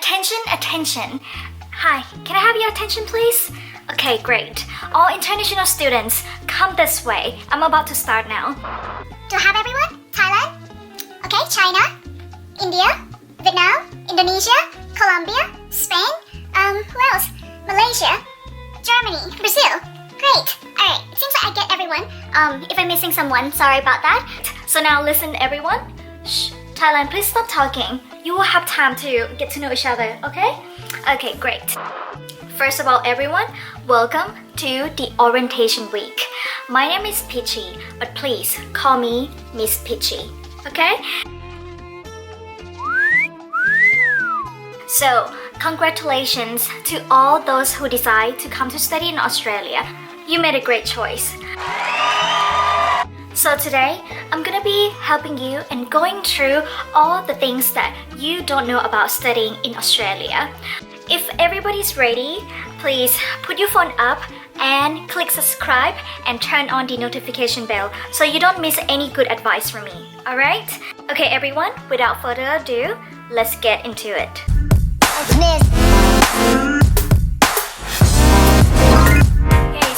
Attention, attention. Hi, can I have your attention please? Okay, great. All international students, come this way. I'm about to start now. Do I have everyone? Thailand? Okay, China, India, Vietnam, Indonesia, Colombia, Spain, who else? Malaysia, Germany, Brazil. Great. Alright, it seems like I get everyone. If I'm missing someone, sorry about that. So now listen everyone. Shh, Thailand, please stop talking. You will have time to get to know each other, okay? Okay, great. First of all, everyone, welcome to the orientation week. My name is Pichy, but please call me Miss Pichy, okay? So, congratulations to all those who decide to come to study in Australia. You made a great choice. So today, I'm gonna be helping you and going through all the things that you don't know about studying in Australia. If everybody's ready, please put your phone up and click subscribe and turn on the notification bell so you don't miss any good advice from me, alright? Okay everyone, without further ado, let's get into it.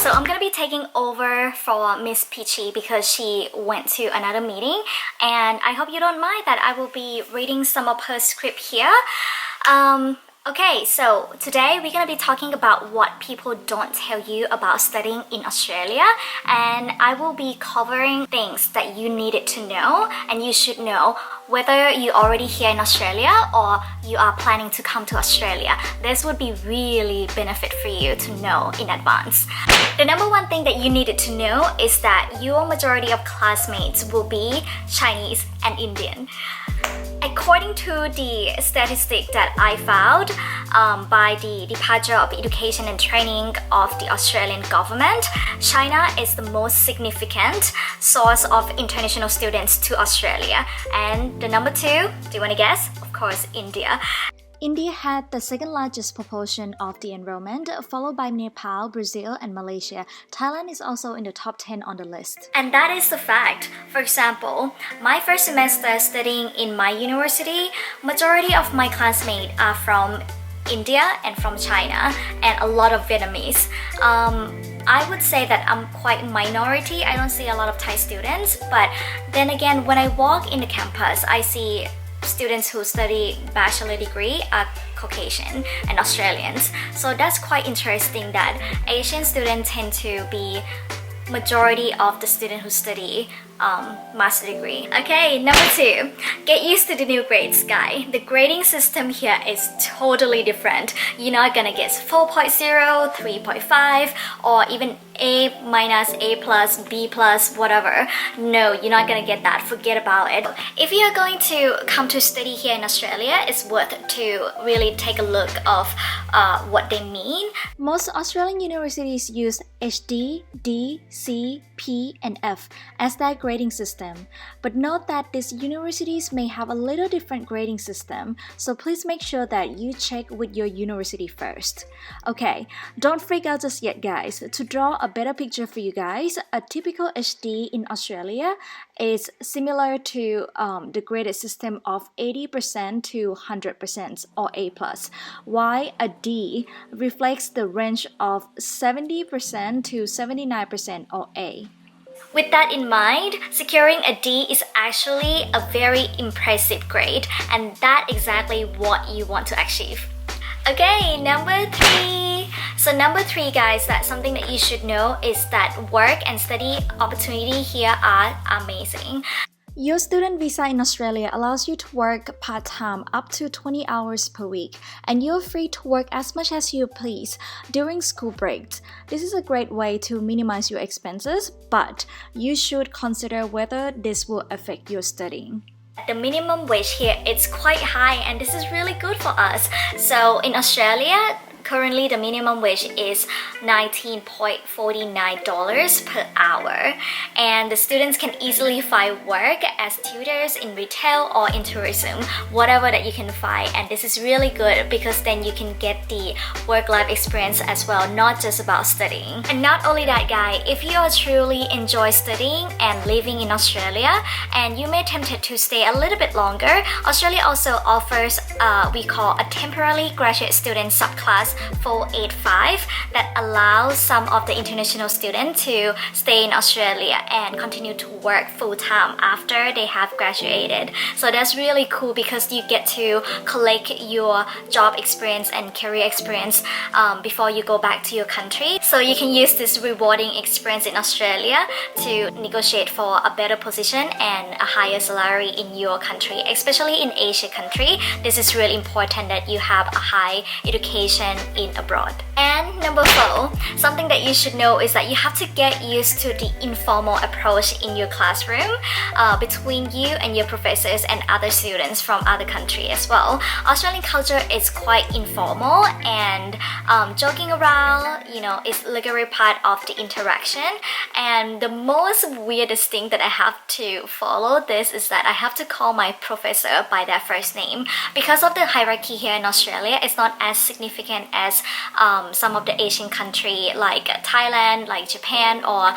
So I'm gonna be taking over for Miss Pichy because she went to another meeting, and I hope you don't mind that I will be reading some of her script here. Okay, so today we're gonna be talking about what people don't tell you about studying in Australia, and I will be covering things that you needed to know and you should know whether you're already here in Australia or you are planning to come to Australia. This would be really benefit for you to know in advance. The number one thing that you needed to know is that your majority of classmates will be Chinese and Indian. According to the statistic that I found by the Department of Education and Training of the Australian government, China is the most significant source of international students to Australia. And the number two, do you want to guess? Of course, India. India had the second largest proportion of the enrollment, followed by Nepal, Brazil, and Malaysia. Thailand is also in the top 10 on the list. And that is the fact. For example, my first semester studying in my university, majority of my classmates are from India and from China, and a lot of Vietnamese. I would say that I'm quite minority. I don't see a lot of Thai students, but then again, when I walk in the campus, I see students who study bachelor degree are Caucasian and Australians. So that's quite interesting that Asian students tend to be majority of the students who study master degree. Okay, number two, get used to the new grades, guys. The grading system here is totally different. You're not gonna get 4.0, 3.5, or even A minus, A plus, B plus, whatever. No, you're not gonna get that. Forget about it. If you're going to come to study here in Australia, it's worth to really take a look of what they mean. Most Australian universities use HD, D, C, P, and F as their grading system. But note that these universities may have a little different grading system, so please make sure that you check with your university first. Okay, don't freak out just yet, guys. To draw a better picture for you guys, a typical HD in Australia is similar to the graded system of 80% to 100% or A+, while a D reflects the range of 70% to 79% or A. With that in mind, securing a D is actually a very impressive grade, and that's exactly what you want to achieve. Okay, number three. So number three, guys, that's something that you should know is that work and study opportunity here are amazing. Your student visa in Australia allows you to work part-time up to 20 hours per week, and you're free to work as much as you please during school breaks. This is a great way to minimize your expenses, but you should consider whether this will affect your studying. The minimum wage here is quite high, and this is really good for us. So in Australia, currently the minimum wage is $19.49 per hour, and the students can easily find work as tutors in retail or in tourism, whatever that you can find. And this is really good because then you can get the work-life experience as well, not just about studying. And not only that, guys, if you are truly enjoy studying and living in Australia and you may tempted to stay a little bit longer, Australia also offers we call a temporary graduate student subclass 485 that allows some of the international students to stay in Australia and continue to work full-time after they have graduated. So that's really cool because you get to collect your job experience and career experience before you go back to your country. So you can use this rewarding experience in Australia to negotiate for a better position and a higher salary in your country, especially in Asia country. This is really important that you have a high education in abroad. And number 4, something that you should know is that you have to get used to the informal approach in your classroom between you and your professors and other students from other countries as well. Australian culture is quite informal and joking around, is literally part of the interaction. And the most weirdest thing that I have to follow this is that I have to call my professor by their first name. Because of the hierarchy here in Australia, it's not as significant as some of the Asian country like Thailand, like Japan or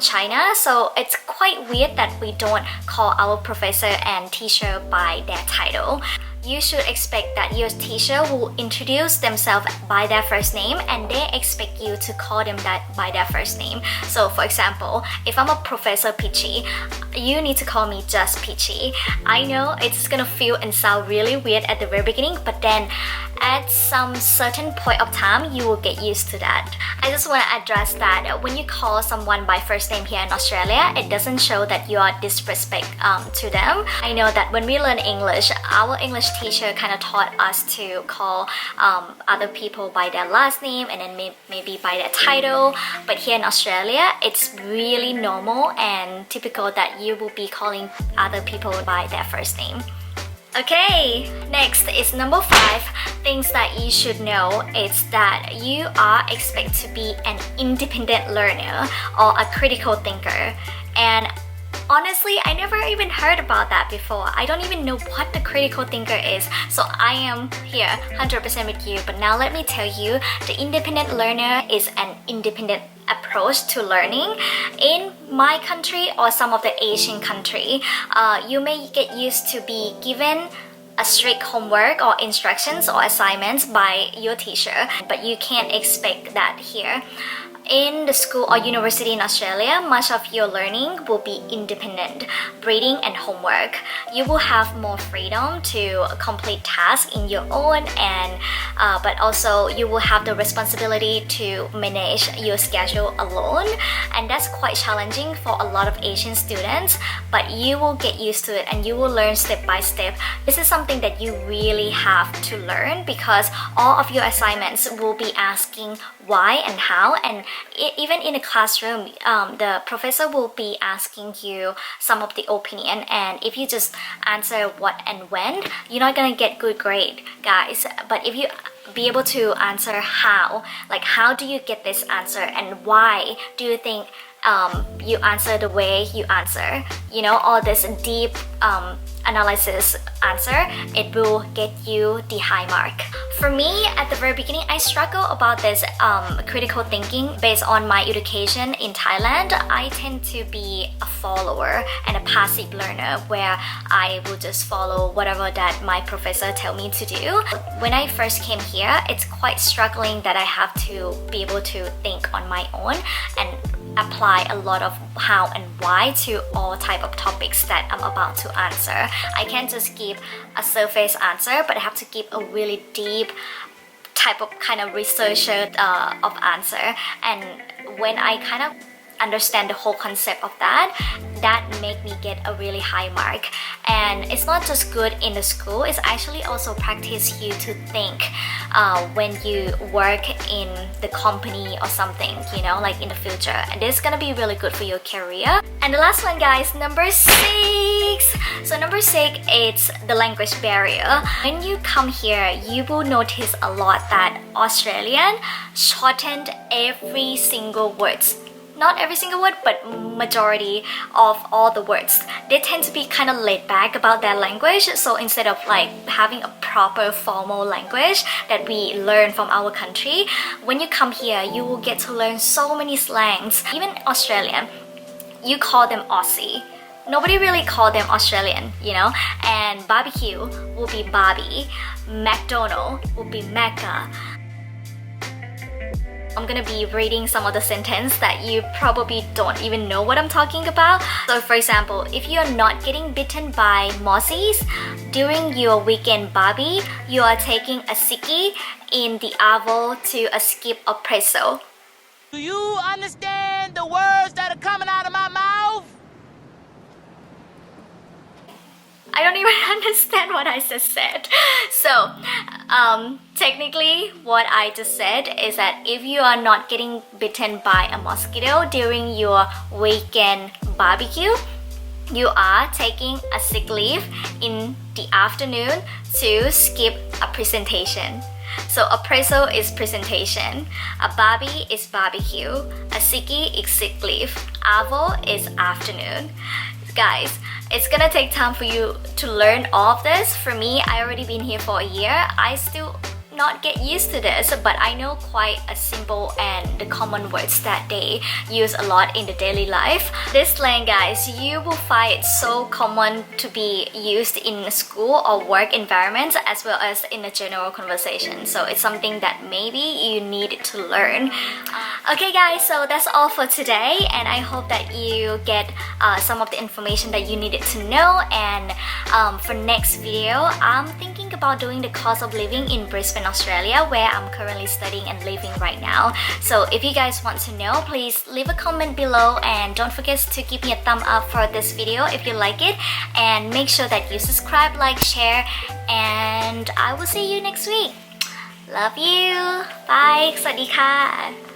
China. So it's quite weird that we don't call our professor and teacher by their title. You should expect that your teacher will introduce themselves by their first name and they expect you to call them by their first name. So for example, if I'm a Professor Pichy, you need to call me just Pichy. I know it's gonna feel and sound really weird at the very beginning, but then at some certain point of time, you will get used to that. I just want to address that when you call someone by first name here in Australia, it doesn't show that you are disrespect to them. I know that when we learn English, our English teacher kind of taught us to call other people by their last name and then maybe by their title. But here in Australia, it's really normal and typical that you will be calling other people by their first name. Okay, next is number 5. Things that you should know is that you are expected to be an independent learner or a critical thinker. And honestly, I never even heard about that before. I don't even know what the critical thinker is. So I am here 100% with you. But now let me tell you, the independent learner is an independent approach to learning. In my country or some of the Asian country, you may get used to be given a strict homework or instructions or assignments by your teacher, but you can't expect that here. In the school or university in Australia, much of your learning will be independent, reading and homework. You will have more freedom to complete tasks in your own, and but also you will have the responsibility to manage your schedule alone, and that's quite challenging for a lot of Asian students, but you will get used to it and you will learn step by step. This is something that you really have to learn because all of your assignments will be asking why and how, and even in a classroom, the professor will be asking you some of the opinion, and if you just answer what and when, you're not gonna get good grade, guys. But if you be able to answer how, like how do you get this answer and why do you think you answer the way you answer, all this deep analysis answer, it will get you the high mark. For me, at the very beginning, I struggle about this critical thinking based on my education in Thailand. I tend to be a follower and a passive learner where I will just follow whatever that my professor tell me to do. When I first came here, it's quite struggling that I have to be able to think on my own and apply a lot of how and why to all type of topics that I'm about to answer. I can't just give a surface answer, but I have to give a really deep type of kind of researcher of answer. And when I kind of understand the whole concept of that make me get a really high mark. And it's not just good in the school, it's actually also practice you to think when you work in the company or something, you know, like in the future. And this is gonna be really good for your career. And the last one, guys, number 6. So number 6, it's the language barrier. When you come here, you will notice a lot that Australian shortened every single words. Not every single word, but majority of all the words. They tend to be kind of laid back about their language. So instead of like having a proper formal language that we learn from our country, when you come here, you will get to learn so many slangs. Even Australian, you call them Aussie. Nobody really call them Australian, you know? And barbecue will be Barbie. McDonald will be Mecca. I'm gonna be reading some of the sentence that you probably don't even know what I'm talking about. So for example, if you're not getting bitten by mozzies during your weekend barbie, you are taking a sickie in the Avo to a skip espresso. Do you understand the words that are coming out of my mouth? I don't even understand what I just said. So, technically, what I just said is that if you are not getting bitten by a mosquito during your weekend barbecue, you are taking a sick leave in the afternoon to skip a presentation. So espresso is presentation, a barbie is barbecue, a sickie is sick leave, avo is afternoon. Guys, it's gonna take time for you to learn all of this. For me, I already been here for a year. I still not get used to this, but I know quite a simple and the common words that they use a lot in the daily life. This slang, guys, you will find it so common to be used in school or work environments as well as in a general conversation. So it's something that maybe you need to learn. Okay guys, so that's all for today, and I hope that you get some of the information that you needed to know. And for next video, I'm thinking about doing the cost of living in Brisbane, Australia, where I'm currently studying and living right now. So if you guys want to know, please leave a comment below, and don't forget to give me a thumb up for this video if you like it, and make sure that you subscribe, like, share, and I will see you next week. Love you. Bye. สวัสดีค่ะ